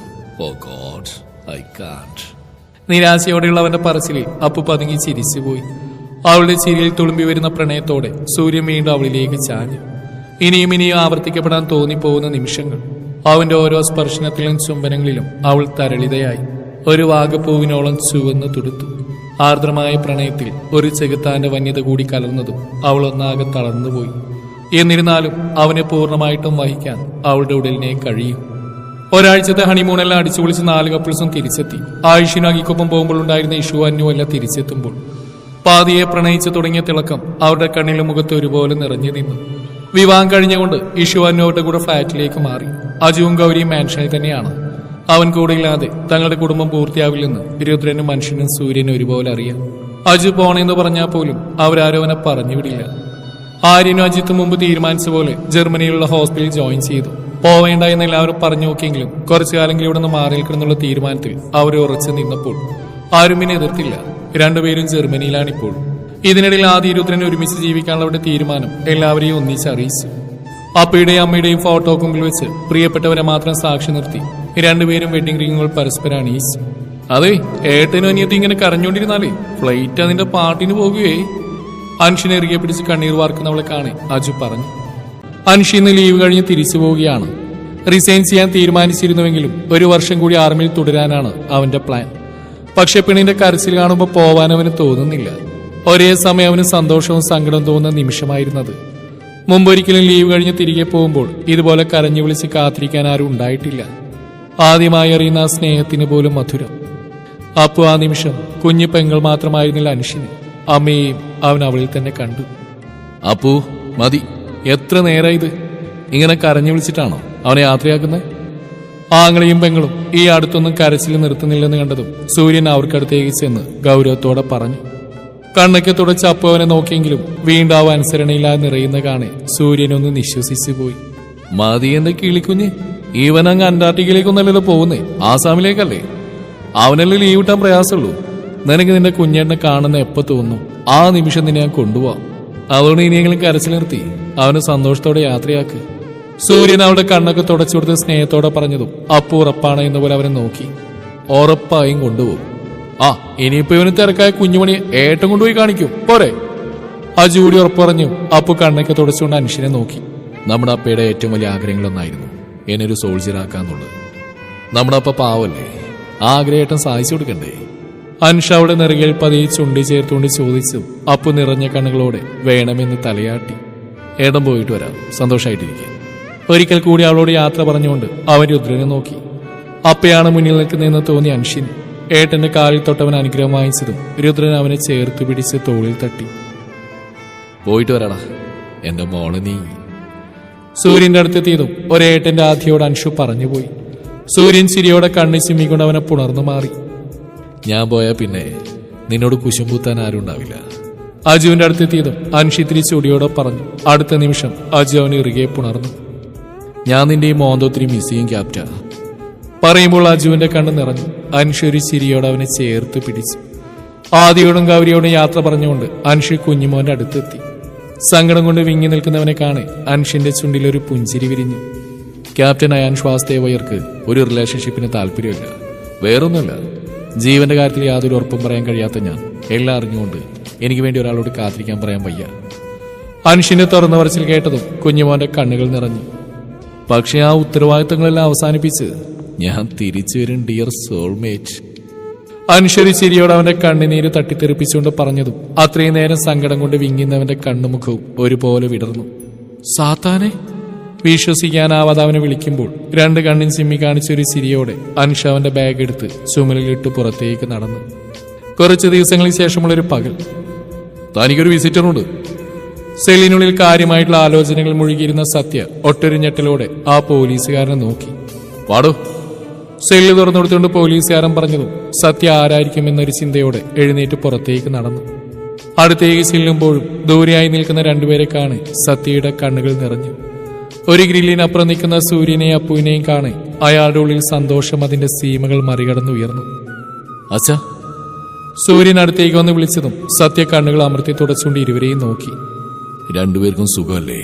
ഓ ഗോഡ്, ഐ കാന്റ്. നിരാശയോടെയുള്ള അവന്റെ പറച്ചിലിൽ അപ്പു പതുങ്ങി ചിരിച്ചുപോയി. അവളുടെ ചിരിയിൽ തുളുമ്പി വരുന്ന പ്രണയത്തോടെ സൂര്യൻ വീണ്ടും അവളിലേക്ക് ചാഞ്ഞു. ഇനിയും ആവർത്തിക്കപ്പെടാൻ തോന്നിപ്പോകുന്ന നിമിഷങ്ങൾ. അവന്റെ ഓരോ സ്പർശനത്തിലും ചുംബനങ്ങളിലും അവൾ തരളിതയായി. ഒരു വാഗപ്പൂവിനോളം ചുവന്നു തുടുത്തു. ആർദ്രമായ പ്രണയത്തിൽ ഒരു ചെകുത്താന്റെ വന്യത കൂടി കലർന്നതും അവൾ ഒന്നാകെ തളർന്നുപോയി. എന്നിരുന്നാലും അവനെ പൂർണ്ണമായിട്ടും വഹിക്കാൻ അവളുടെ ഉടലിനെ കഴിയും. ഒരാഴ്ചത്തെ ഹണിമൂണെല്ലാം അടിച്ചുപൊളിച്ച് 4 കപ്പിൾസും തിരിച്ചെത്തി. ആയുഷിനും അഗിക്കൊപ്പം പോകുമ്പോൾ ഉണ്ടായിരുന്ന ഇഷു അന്നുമെല്ലാം തിരിച്ചെത്തുമ്പോൾ പാതിയെ പ്രണയിച്ചു തുടങ്ങിയ തിളക്കം അവരുടെ കണ്ണിലും മുഖത്ത് ഒരുപോലെ നിറഞ്ഞു നിന്നു. വിവാഹം കഴിഞ്ഞുകൊണ്ട് ഇഷു അന്നുവരുടെ കൂടെ ഫ്ളാറ്റിലേക്ക് മാറി. അജുവും ഗൗരിയും മാൻഷനിൽ തന്നെയാണ്. അവൻ കൂടെയില്ലാതെ തങ്ങളുടെ കുടുംബം പൂർത്തിയാവില്ലെന്ന് രുദ്രനും മനുഷ്യനും സൂര്യനും ഒരുപോലെ അറിയാം. അജു പോണെന്ന് പറഞ്ഞാൽ പോലും അവരാരും അവനെ പറഞ്ഞുവിടില്ല. ആര്യനും അജിത്തും മുമ്പ് തീരുമാനിച്ച പോലെ ജർമ്മനിയിലുള്ള ഹോസ്പിറ്റലിൽ ജോയിൻ ചെയ്തു. പോവേണ്ട എന്ന് എല്ലാവരും പറഞ്ഞു നോക്കിയെങ്കിലും കുറച്ചു കാലം ഇവിടെ നിന്ന് മാറി നിൽക്കണമെന്നുള്ള തീരുമാനത്തിൽ അവർ ഉറച്ചു നിന്നപ്പോൾ ആരും പിന്നെ എതിർത്തില്ല. രണ്ടുപേരും ജർമ്മനിയിലാണിപ്പോൾ. ഇതിനിടയിൽ ആദ്യ രുദ്രനെ ഒരുമിച്ച് ജീവിക്കാനുള്ളവരുടെ തീരുമാനം എല്ലാവരെയും ഒന്നിച്ചറിയിച്ചു. അപ്പയുടെയും അമ്മയുടെയും ഫോട്ടോ മുമ്പിൽ വെച്ച് പ്രിയപ്പെട്ടവരെ മാത്രം സാക്ഷി നിർത്തി രണ്ടുപേരും വെഡിങ് റിങ്ങുകൾ പരസ്പരം അണിയിച്ചു. അതെ, ഏട്ടനും അനിയത്തി ഇങ്ങനെ കരഞ്ഞോണ്ടിരുന്നാലേ ഫ്ലൈറ്റ് അതിന്റെ പാട്ടിന് പോകുകയെ. അൻഷിനെ ഇറുകെ പിടിച്ച് കണ്ണീർ വാർക്കുന്നവളെ കാണെ അജു പറഞ്ഞു. അൻഷി ഇന്ന് ലീവ് കഴിഞ്ഞ് തിരിച്ചു പോവുകയാണ്. റിസൈൻ ചെയ്യാൻ തീരുമാനിച്ചിരുന്നുവെങ്കിലും 1 വർഷം കൂടി ആർമിയിൽ തുടരാനാണ് അവന്റെ പ്ലാൻ. പക്ഷെ പെണ്ണിന്റെ കരച്ചിൽ കാണുമ്പോൾ പോവാൻ അവന് തോന്നുന്നില്ല. ഒരേ സമയം അവന് സന്തോഷവും സങ്കടവും തോന്നുന്ന നിമിഷമായിരുന്നത്. മുമ്പൊരിക്കലും ലീവ് കഴിഞ്ഞ് തിരികെ പോകുമ്പോൾ ഇതുപോലെ കരഞ്ഞു വിളിച്ച് കാത്തിരിക്കാൻ ആരും ഉണ്ടായിട്ടില്ല. ആദ്യമായി അറിയുന്ന ആ സ്നേഹത്തിന് പോലും മധുരം. അപ്പോൾ ആ നിമിഷം കുഞ്ഞു പെങ്ങൾ മാത്രമായിരുന്നില്ല അൻഷിന്. അമ്മയെയും അവൻ അവളിൽ തന്നെ കണ്ടു. അപ്പു, മതി. എത്ര നേരം ഇത് ഇങ്ങനെ കരഞ്ഞു വിളിച്ചിട്ടാണോ അവനെ യാത്രയാക്കുന്നത്? ആങ്ങളെയും പെങ്ങളും ഈ അടുത്തൊന്നും കരച്ചിൽ നിർത്തുന്നില്ലെന്ന് കണ്ടതും സൂര്യൻ അവർക്കടുത്തേക്ക് ചെന്ന് ഗൗരവത്തോടെ പറഞ്ഞു. കണ്ണൊക്കെ തുടച്ച് അപ്പു അവനെ നോക്കിയെങ്കിലും വീണ്ടും അവ അനുസരണയില്ലാതെ നിറയുന്ന കാണെ സൂര്യനൊന്ന് നിശ്വസിച്ചു പോയി. മതി എന്റെ കിളിക്കുഞ്ഞ്. ഇവൻ അങ്ങ് അന്റാർട്ടിക്കയിലേക്കൊന്നല്ലല്ലോ പോകുന്നേ, ആസാമിലേക്കല്ലേ. അവനല്ലേ ലീവ് കിട്ടാൻ പ്രയാസമുള്ളൂ. നിനക്ക് നിന്റെ കുഞ്ഞേട്ടനെ കാണുന്ന എപ്പോ തോന്നുന്നു ആ നിമിഷം നിന്നെ ഞാൻ കൊണ്ടുപോവാം. അതുകൊണ്ട് ഇനിയെങ്കിലും കരച്ചിൽ നിർത്തി അവന് സന്തോഷത്തോടെ യാത്രയാക്ക്. സൂര്യൻ അവളുടെ കണ്ണൊക്കെ തുടച്ചു കൊടുത്ത് സ്നേഹത്തോടെ പറഞ്ഞതും അപ്പു ഉറപ്പാണ് എന്നപോലെ അവനെ നോക്കി. ഉറപ്പായും കൊണ്ടുപോകും. ആ ഇനിയിപ്പോ ഇവന് തിരക്കായ കുഞ്ഞുമണിയെ ഏട്ടം കൊണ്ടുപോയി കാണിക്കും പോരെ. അജു കൂടി ഉറപ്പ് പറഞ്ഞു. അപ്പു കണ്ണൊക്കെ തുടച്ചുകൊണ്ട് അനുഷിനെ നോക്കി. നമ്മുടെ അപ്പയുടെ ഏറ്റവും വലിയ ആഗ്രഹങ്ങളൊന്നായിരുന്നു എന്നെ ഒരു സോൾജിയറാക്കാന്നുള്ളത്. നമ്മുടെ അപ്പ പാവല്ലേ, ആ ആഗ്രഹേട്ടൻ സാധിച്ചു കൊടുക്കണ്ടേ? അനുഷ അവിടെ നെറുകയിൽ പതിയെ ചുണ്ടി ചേർത്തുകൊണ്ട് ചോദിച്ചു. അപ്പു നിറഞ്ഞ കണ്ണുകളോടെ വേണമെന്ന് തലയാട്ടി. ഏട്ടൻ പോയിട്ട് വരാം, സന്തോഷമായിട്ടിരിക്കും. ഒരിക്കൽ കൂടി അവളോട് യാത്ര പറഞ്ഞുകൊണ്ട് അവൻ രുദ്രനെ നോക്കി. അപ്പയാണ് മുന്നിൽ നിൽക്കുന്നതെന്ന് തോന്നി അനുഷിന്. ഏട്ടന്റെ കാലിൽ തൊട്ടവൻ അനുഗ്രഹം വാങ്ങിച്ചതും രുദ്രൻ അവനെ ചേർത്ത് പിടിച്ച് തോളിൽ തട്ടി. പോയിട്ട് വരാടാ എന്റെ മോള് നീ. സൂര്യന്റെ അടുത്തെത്തിയതും ഒരേട്ടന്റെ ആദ്യയോട് അനുഷു പറഞ്ഞുപോയി. സൂര്യൻ ചിരിയോടെ കണ്ണി ചിമ്മിക്കൊണ്ട് അവനെ പുണർന്നു മാറി. ഞാൻ പോയാ പിന്നെ നിന്നോട് കുശുമ്പൂത്താൻ ആരും ഉണ്ടാവില്ല. അജുവിന്റെ അടുത്തെത്തിയതും അനുഷി തിരിച്ച് ഒടിയോടെ പറഞ്ഞു. അടുത്ത നിമിഷം അജു അവന് ഇറുകെ പുണർന്നു. ഞാൻ നിന്റെ ഈ മോന്തോത്തിരി മിസ് ചെയ്യും ക്യാപ്റ്റ. പറയുമ്പോൾ അജുവിന്റെ കണ്ണ് നിറഞ്ഞു. അനുഷി ഒരു ചിരിയോടെ അവനെ ചേർത്ത് പിടിച്ചു. ആദിയോടും ഗൗരിയോടും യാത്ര പറഞ്ഞുകൊണ്ട് അനുഷി കുഞ്ഞുമോന്റെ അടുത്തെത്തി. സങ്കടം കൊണ്ട് വിങ്ങി നിൽക്കുന്നവനെ കാണെ അനുഷിന്റെ ചുണ്ടിൽ ഒരു പുഞ്ചിരി വിരിഞ്ഞു. ക്യാപ്റ്റൻ അയാൻ ശ്വാസദേവയർക്ക് ഒരു റിലേഷൻഷിപ്പിന് താല്പര്യമില്ല, വേറൊന്നുമല്ല. ജീവന്റെ കാര്യത്തിൽ യാതൊരു ഉറപ്പും പറയാൻ കഴിയാത്ത ഞാൻ എല്ലാം അറിഞ്ഞുകൊണ്ട് എനിക്ക് വേണ്ടി ഒരാളോട് കാത്തിരിക്കാൻ പറയാൻ വയ്യ. അനുഷിന്റെ തുറന്ന പറച്ചിൽ കേട്ടതും കുഞ്ഞുമോന്റെ കണ്ണുകൾ നിറഞ്ഞു. പക്ഷെ ആ ഉത്തരവാദിത്തങ്ങളെല്ലാം അവസാനിപ്പിച്ച് ഞാൻ തിരിച്ചു വരും ഡിയർ സോൾമേറ്റ്. അനുഷരി ചിരിയോട് അവന്റെ കണ്ണുനീര് തട്ടിത്തെറിപ്പിച്ചുകൊണ്ട് പറഞ്ഞതും അത്രയും നേരം സങ്കടം കൊണ്ട് വിങ്ങുന്നവന്റെ കണ്ണുമുഖവും ഒരുപോലെ വിടർന്നു. സാത്താനെ! വിശ്വസിക്കാനാവാതെ അവനെ വിളിക്കുമ്പോൾ രണ്ട് കണ്ണും ചിമ്മി കാണിച്ചൊരു ചിരിയോടെ അനുഷ അവന്റെ ബാഗ് എടുത്ത് ചുമലിലിട്ട് പുറത്തേക്ക് നടന്നു. കുറച്ചു ദിവസങ്ങൾക്ക് ശേഷമുള്ളൊരു പകൽ. തനിക്കൊരു വിസിറ്ററുണ്ട്. സെല്ലിനുള്ളിൽ കാര്യമായിട്ടുള്ള ആലോചനകൾ മുഴുകിയിരുന്ന സത്യ ഒട്ടൊരു ഞെട്ടലോടെ ആ പോലീസുകാരനെ നോക്കി. പാടോ. സെല്ല് തുറന്നുകൊടുത്തുകൊണ്ട് പോലീസുകാരൻ പറഞ്ഞതും സത്യ ആരായിരിക്കുമെന്നൊരു ചിന്തയോടെ എഴുന്നേറ്റ് പുറത്തേക്ക് നടന്നു. അടുത്തേക്ക് ചെല്ലുമ്പോഴും ദൂരെയായി നിൽക്കുന്ന രണ്ടുപേരെ കാണെ സത്യയുടെ കണ്ണുകൾ നിറഞ്ഞു. ഒരു ഗ്രില്ലിനപ്പുറം നിൽക്കുന്ന സൂര്യനെയും അപ്പുവിനെയും കാണെ അയാളുടെ ഉള്ളിൽ സന്തോഷം അതിന്റെ സീമകൾ മറികടന്നുയർന്നു. അച്ഛാ. സൂര്യൻ അടുത്തേക്ക് വന്ന് വിളിച്ചതും സത്യ കണ്ണുകൾ അമർത്തി തുടച്ചുകൊണ്ട് ഇരുവരെയും നോക്കി. രണ്ടുപേർക്കും സുഖമല്ലേ?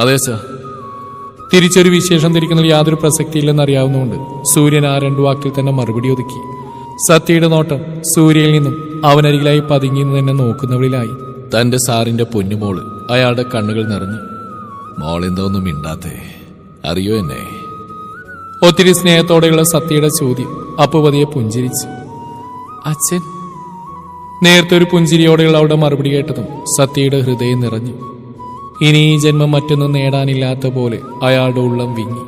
അതെ സാർ. തിരിച്ചൊരു വിശേഷം ധരിക്കുന്നതിൽ യാതൊരു പ്രസക്തിയില്ലെന്ന് അറിയാവുന്നതുകൊണ്ട് സൂര്യൻ ആ രണ്ടു വാക്കിൽ തന്നെ മറുപടി ഒതുക്കി. സത്യയുടെ നോട്ടം സൂര്യയിൽ നിന്നും അവനരികിലായി പതുങ്ങി തന്നെ നോക്കുന്നവളിലായി. തന്റെ സാറിന്റെ പൊന്നുമോള് അയാളുടെ കണ്ണുകൾ നിറഞ്ഞു. മോളെന്തോന്നും മിണ്ടാത്തേ, അറിയോ എന്നെ? ഒത്തിരി സ്നേഹത്തോടെയുള്ള സത്യയുടെ ചോദ്യം. അപ്പു പതിയെ പുഞ്ചിരിച്ചു. അച്ഛൻ. നേരത്തെ ഒരു പുഞ്ചിരിയോടെയുള്ള അവളുടെ മറുപടി കേട്ടതും സത്യയുടെ ഹൃദയം നിറഞ്ഞു. ഇനി ഈ ജന്മം മറ്റൊന്നും നേടാനില്ലാത്ത പോലെ അയാളുടെ ഉള്ളം വിങ്ങി.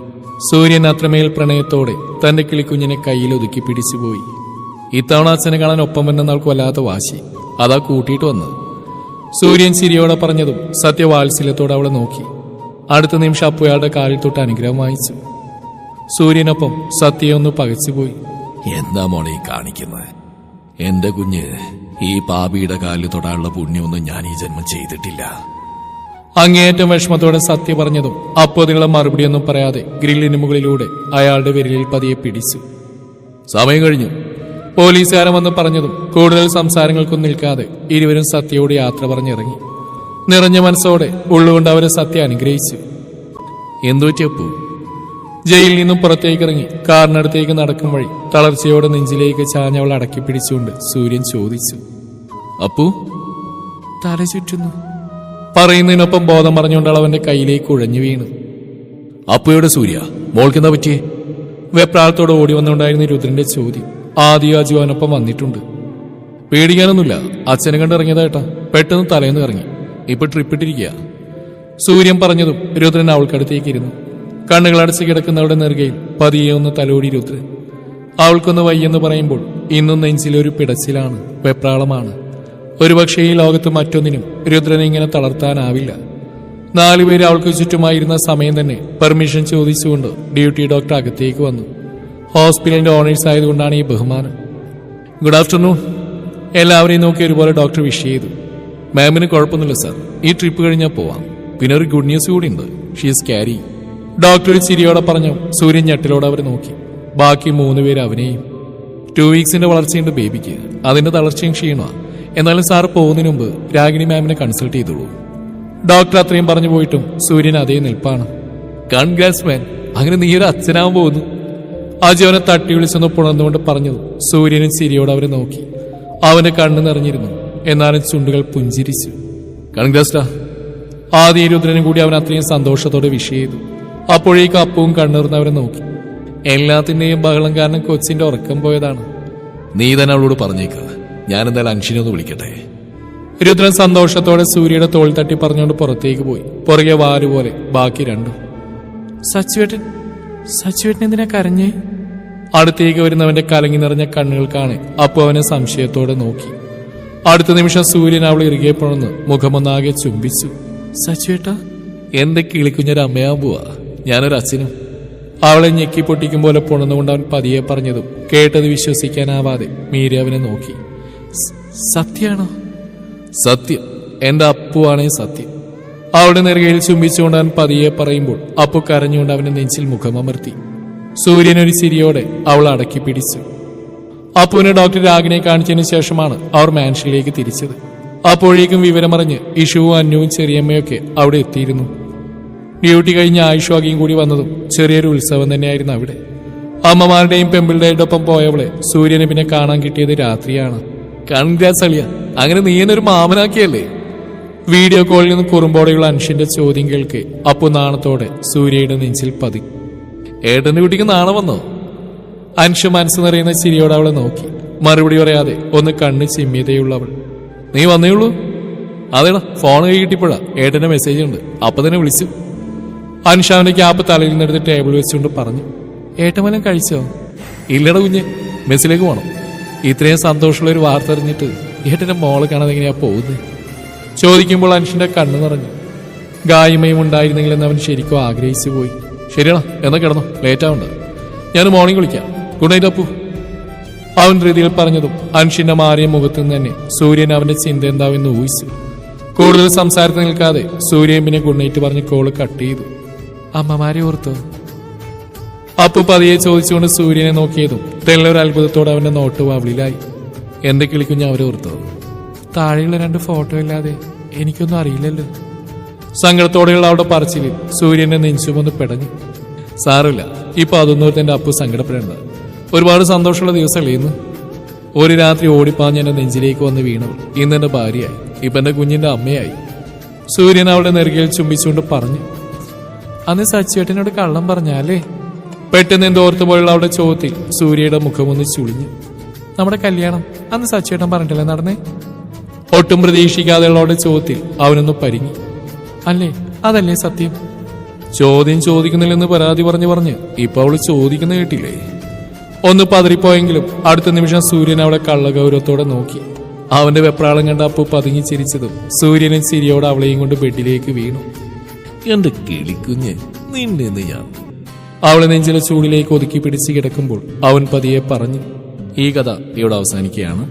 സൂര്യൻ അത്രമേൽ പ്രണയത്തോടെ തന്റെ കിളിക്കുഞ്ഞിനെ കയ്യിൽ ഒതുക്കി പിടിച്ചുപോയി. ഇത്തവണ അച്ഛനെ കാണാൻ ഒപ്പം വന്നെന്നവൾക്ക് വല്ലാത്ത വാശി. അതാ കൂട്ടിയിട്ട് വന്നത്. സൂര്യൻ ചിരിയോടെ പറഞ്ഞതും സത്യ വാത്സല്യത്തോടെ അവളെ നോക്കി. അടുത്ത നിമിഷം അപ്പു അയാളുടെ കാലിൽ തൊട്ട് അനുഗ്രഹം വാങ്ങിച്ചു. സൂര്യനൊപ്പം സത്യയൊന്ന് പകച്ചുപോയി. എന്താ മോളെ ഈ കാണിക്കുന്നത്? എന്റെ കുഞ്ഞ് ഈ പാപിയുടെ കാലിൽ തൊടാനുള്ള പുണ്യമൊന്നും ഞാൻ ഈ ജന്മം ചെയ്തിട്ടില്ല. അങ്ങേയറ്റം വിഷമത്തോടെ സത്യ പറഞ്ഞതും അപ്പോ അതിനുള്ള മറുപടിയൊന്നും പറയാതെ ഗ്രില്ലിന് മുകളിലൂടെ അയാളുടെ വിരലിൽ പതിയെ പിടിച്ചു. സമയം കഴിഞ്ഞു. പോലീസുകാരൻ വന്ന് പറഞ്ഞതും കൂടുതൽ സംസാരങ്ങൾക്കൊന്നും നിൽക്കാതെ ഇരുവരും സത്യയോട് യാത്ര പറഞ്ഞിറങ്ങി. നിറഞ്ഞ മനസ്സോടെ ഉള്ളുകൊണ്ട് അവരെ സത്യ അനുഗ്രഹിച്ചു. എന്തുപറ്റിയപ്പൂ? ജയിലിൽ നിന്നും പുറത്തേക്കിറങ്ങി കാറിനടുത്തേക്ക് നടക്കും വഴി തളർച്ചയോടെ നെഞ്ചിലേക്ക് ചാഞ്ഞവൾ അടക്കി പിടിച്ചുകൊണ്ട് സൂര്യൻ ചോദിച്ചു. അപ്പു? തല ചുറ്റുന്നു. പറയുന്നതിനൊപ്പം ബോധം പറഞ്ഞുകൊണ്ട് അവന്റെ കയ്യിലേക്ക് ഉഴഞ്ഞു വീണു. അപ്പുയുടെ സൂര്യ, മോൾക്കെന്താ പറ്റിയേ? വെപ്രാളത്തോടെ ഓടി വന്നുകൊണ്ടായിരുന്നു രുദ്രന്റെ ചോദ്യം. ആദ്യ അജു അവനൊപ്പം വന്നിട്ടുണ്ട്. പേടിക്കാനൊന്നുമില്ല, അച്ഛനെ കണ്ടിറങ്ങിയതായിട്ടാ. പെട്ടെന്ന് തലേന്ന് ഇറങ്ങി, ഇപ്പൊ ട്രിപ്പിട്ടിരിക്കുക. സൂര്യൻ പറഞ്ഞതും രുദ്രൻ അവൾക്കടുത്തേക്ക് ഇരുന്നു. കണ്ണുകളടച്ച് കിടക്കുന്നവരുടെ നെറുകയിൽ പതിയെ ഒന്ന് തലോടി രുദ്രൻ. അവൾക്കൊന്ന് വയ്യെന്ന് പറയുമ്പോൾ ഇന്നും നെഞ്ചിലൊരു പിടച്ചിലാണ്, വെപ്രാളമാണ്. ഒരുപക്ഷെ ഈ ലോകത്ത് മറ്റൊന്നിനും രുദ്രനെ ഇങ്ങനെ തളർത്താനാവില്ല. 4 പേര് അവൾക്ക് ചുറ്റുമായിരുന്ന സമയം തന്നെ പെർമിഷൻ ചോദിച്ചുകൊണ്ട് ഡ്യൂട്ടി ഡോക്ടർ അകത്തേക്ക് വന്നു. ഹോസ്പിറ്റലിന്റെ ഓണേഴ്സ് ആയതുകൊണ്ടാണ് ഈ ബഹുമാനം. Good afternoon. എല്ലാവരെയും നോക്കി ഒരുപോലെ ഡോക്ടർ വിഷ് ചെയ്തു. മാമിന് കുഴപ്പമൊന്നുമില്ല സാർ, ഈ ട്രിപ്പ് കഴിഞ്ഞാൽ പോവാം. പിന്നെ ഒരു ഗുഡ് ന്യൂസ് കൂടി ഉണ്ട്. She is carry. ഡോക്ടർ ഒരു ചിരിയോടെ പറഞ്ഞു. സൂര്യൻ ഞെട്ടലോടെ അവരെ നോക്കി. ബാക്കി 3 പേര് അവനെയും. 2 വീക്സിന്റെ വളർച്ചയുണ്ട് ബേബിക്ക്. അതിന്റെ തളർച്ചയും ക്ഷീണമാണ്. എന്നാലും സാർ പോകുന്നതിന് മുമ്പ് രാഗിണി മാമിനെ കൺസൾട്ട് ചെയ്തോളൂ. ഡോക്ടർ അത്രയും പറഞ്ഞു പോയിട്ടും സൂര്യൻ അതേ നിൽപ്പാണ്. കൺഗ്രാറ്റ്സ് മാൻ, അങ്ങനെ നീ ഒരു അച്ഛനാവാൻ പോകുന്നു. അജു അവനെ തട്ടി വിളിച്ചൊന്ന് പുണർന്നുകൊണ്ട് പറഞ്ഞത്. സൂര്യനും ചിരിയോടെ അവരെ നോക്കി. അവന്റെ കണ്ണ് നിറഞ്ഞിരുന്നു. എന്നാലും ചുണ്ടുകൾ പുഞ്ചിരിച്ചു. കൺഗ്രാറ്റ്സ് ഡാ. ആദ്യ രുദ്രനും കൂടി അവൻ അത്രയും സന്തോഷത്തോടെ വിഷ് ചെയ്തു. അപ്പോഴേക്കും അപ്പവും കണ്ണിറുന്നവരെ നോക്കി. എല്ലാത്തിന്റെയും ബഹളം കാരണം കൊച്ചിന്റെ ഉറക്കം പോയതാണ്. നീ തന്നെ അവളോട് പറഞ്ഞേക്ക്. ഞാൻ എന്തായാലും അൻഷിനെ ഒന്ന് വിളിക്കട്ടെ. രുദ്രൻ സന്തോഷത്തോടെ സൂര്യയുടെ തോൾ തട്ടി പറഞ്ഞുകൊണ്ട് പുറത്തേക്ക് പോയി. പുറകെ വാലുപോലെ ബാക്കി രണ്ടും. സച്ചുവേട്ടൻ എന്തിനാ കരഞ്ഞേ? അടുത്തേക്ക് വരുന്നവന്റെ കലങ്ങി നിറഞ്ഞ കണ്ണുകൾ കാണെ അപ്പു അവനെ സംശയത്തോടെ നോക്കി. അടുത്ത നിമിഷം സൂര്യൻ അവൾ ഇറുകെ പുണർന്ന് മുഖമൊന്നാകെ ചുംബിച്ചു. സച്ചുവേട്ടാ, എന്റെ കിളിക്കുഞ്ഞൊരു അമ്മയാൻ പോവാ. ഞാനൊരു അച്ഛനും. അവളെ ഞെക്കി പൊട്ടിക്കും പോലെ പുണർന്നുകൊണ്ട് അവൻ പതിയെ പറഞ്ഞതും കേട്ടത് വിശ്വസിക്കാനാവാതെ മീര അവനെ നോക്കി. സത്യാണോ? സത്യം. എന്റെ അപ്പുവാണേ സത്യം. അവളുടെ നെറുകയിൽ ചുംബിച്ചുകൊണ്ട് അവൻ പതിയെ പറയുമ്പോൾ അപ്പു കരഞ്ഞുകൊണ്ട് അവന്റെ നെഞ്ചിൽ മുഖമമർത്തി. സൂര്യൻ ഒരു ചിരിയോടെ അവൾ അടക്കി പിടിച്ചു. അപ്പുവിനെ ഡോക്ടർ രാഗിനെ കാണിച്ചതിന് ശേഷമാണ് അവർ മാൻഷനിലേക്ക് തിരിച്ചത്. അപ്പോഴേക്കും വിവരമറിഞ്ഞ് ഇഷുവും അന്നുവും ചെറിയമ്മയൊക്കെ അവിടെ എത്തിയിരുന്നു. ഡ്യൂട്ടി കഴിഞ്ഞ് ആയുഷ്വാഗിയും കൂടി വന്നതും ചെറിയൊരു ഉത്സവം തന്നെയായിരുന്നു അവിടെ. അമ്മമാരുടെയും പെമ്പിളുടെയുടെ ഒപ്പം പോയവളെ സൂര്യനെ പിന്നെ കാണാൻ കിട്ടിയത് രാത്രിയാണ്. കൺഗ്രാറ്റ്സ് അളിയ, അങ്ങനെ നീ എന്നൊരു മാമനാക്കിയല്ലേ? വീഡിയോ കോളിൽ നിന്ന് കുറുമ്പോടെയുള്ള അൻഷിന്റെ ചോദ്യം കേൾക്കെ അപ്പു നാണത്തോടെ സൂര്യയുടെ നെഞ്ചിൽ പതി. ഏട്ടന്റെ കുട്ടിക്ക് നാണം വന്നോ? അൻഷു മനസ്സ് നിറയുന്ന ചിരിയോടെ അവളെ നോക്കി. മറുപടി പറയാതെ ഒന്ന് കണ്ണ് ചിമ്മിയതയുള്ളവൾ. നീ വന്നേയുള്ളൂ? അതേടാ, ഫോൺ കൈ കിട്ടിയപ്പോഴാ ഏട്ടന്റെ മെസ്സേജ് ഉണ്ട്, അപ്പൊ തന്നെ വിളിച്ചു. അൻഷാവിന്റെ ക്യാപ്പ് തലയിൽ നിന്നെടുത്ത് ടേബിൾ വെച്ചുകൊണ്ട് പറഞ്ഞു. ഏട്ടമലം കഴിച്ചോ? ഇല്ലട കുഞ്ഞെ, മെസ്സിലേക്ക് പോകണം. ഇത്രയും സന്തോഷമുള്ള ഒരു വാർത്ത അറിഞ്ഞിട്ട് ഏട്ടന്റെ മോളെ കാണാതെ എങ്ങനെയാ പോകുന്നത്? ചോദിക്കുമ്പോൾ അൻഷിന്റെ കണ്ണു നിറഞ്ഞു. ഗായിമയും ഉണ്ടായിരുന്നെങ്കിലെന്ന് അവൻ ശരിക്കും ആഗ്രഹിച്ചു പോയി. ശരിയാണോ, എന്നാ കിടന്നോ, ലേറ്റ് ആവണ്ട. ഞാൻ മോർണിംഗ് വിളിക്കാം. Good night Appu. അവൻ ധൃതിയിൽ പറഞ്ഞതും അൻഷിന്റെ മാറിയ മുഖത്തു നിന്ന് തന്നെ സൂര്യൻ അവന്റെ ചിന്ത എന്താവെന്ന് ഊഹിച്ചു. കൂടുതൽ സംസാരത്തിൽ നിൽക്കാതെ സൂര്യൻ പിന്നെ ഗുഡ് നൈറ്റ് പറഞ്ഞ് കോള് കട്ട് ചെയ്തു. അമ്മമാരെ ഓർത്തോ? അപ്പു പതിയെ ചോദിച്ചുകൊണ്ട് സൂര്യനെ നോക്കിയതും തെല്ലൊരു അത്ഭുതത്തോടെ അവന്റെ നോട്ട് വാവിളിലായി. എന്റെ കിളിക്കുഞ്ഞ് അവരെ ഓർത്തോ? താഴെയുള്ള 2 ഫോട്ടോ ഇല്ലാതെ എനിക്കൊന്നും അറിയില്ലല്ലോ. സങ്കടത്തോടെയുള്ള അവളുടെ പറച്ചിലിൽ സൂര്യന്റെ നെഞ്ചുമൊന്ന് പെടഞ്ഞു. സാരമില്ല, ഇപ്പൊ അതൊന്നും എന്റെ അപ്പു സങ്കടപ്പെടേണ്ട. ഒരുപാട് സന്തോഷമുള്ള ദിവസമല്ലേ ഇന്ന്. ഒരു രാത്രി ഓടിപ്പാഞ്ഞ് എന്റെ നെഞ്ചിലേക്ക് വന്ന് വീണവൾ ഇന്ന് എന്റെ ഭാര്യയായി, ഇപ്പൊ എന്റെ കുഞ്ഞിന്റെ അമ്മയായി. സൂര്യൻ അവളുടെ നെറുകയിൽ ചുംബിച്ചുകൊണ്ട് പറഞ്ഞു. അന്ന് സച്ചുവേട്ടനോട് കള്ളം പറഞ്ഞാലേ? പെട്ടെന്ന് എന്തോർത്തു പോലുള്ള അവളുടെ ചോദ്യത്തിൽ സൂര്യയുടെ മുഖമൊന്ന് ചുളിഞ്ഞു. നമ്മുടെ കല്യാണം അന്ന് സച്ചുവേട്ടൻ പറഞ്ഞിട്ടല്ലേ നടന്നേ? ഒട്ടും പ്രതീക്ഷിക്കാതെയുള്ള അവളുടെ ചോദ്യത്തിൽ അവനൊന്ന് പരിങ്ങി. അല്ലേ, അതല്ലേ സത്യം? ചോദ്യം ചോദിക്കുന്നില്ലെന്ന് പരാതി പറഞ്ഞ് ഇപ്പൊ അവള് ചോദിക്കുന്ന കേട്ടില്ലേ? ഒന്ന് പതറിപ്പോയെങ്കിലും അടുത്ത നിമിഷം സൂര്യൻ അവളെ കള്ളഗൗരവത്തോടെ നോക്കി. അവന്റെ വെപ്രാളം കണ്ട അപ്പു പതുങ്ങി ചിരിച്ചതും സൂര്യനും ചിരിയോടെ അവളെയും കൊണ്ട് ബെഡിലേക്ക് വീണു. എന്റെ കിളിക്കുഞ്ഞ്, നിന്നെ ഞാൻ. അവളെ നെഞ്ചിലെ ചൂടിലേക്ക് ഒതുക്കി പിടിച്ച് കിടക്കുമ്പോൾ അവൻ പതിയെ പറഞ്ഞു. ഈ കഥ ഇവിടെ അവസാനിക്കുകയാണ്.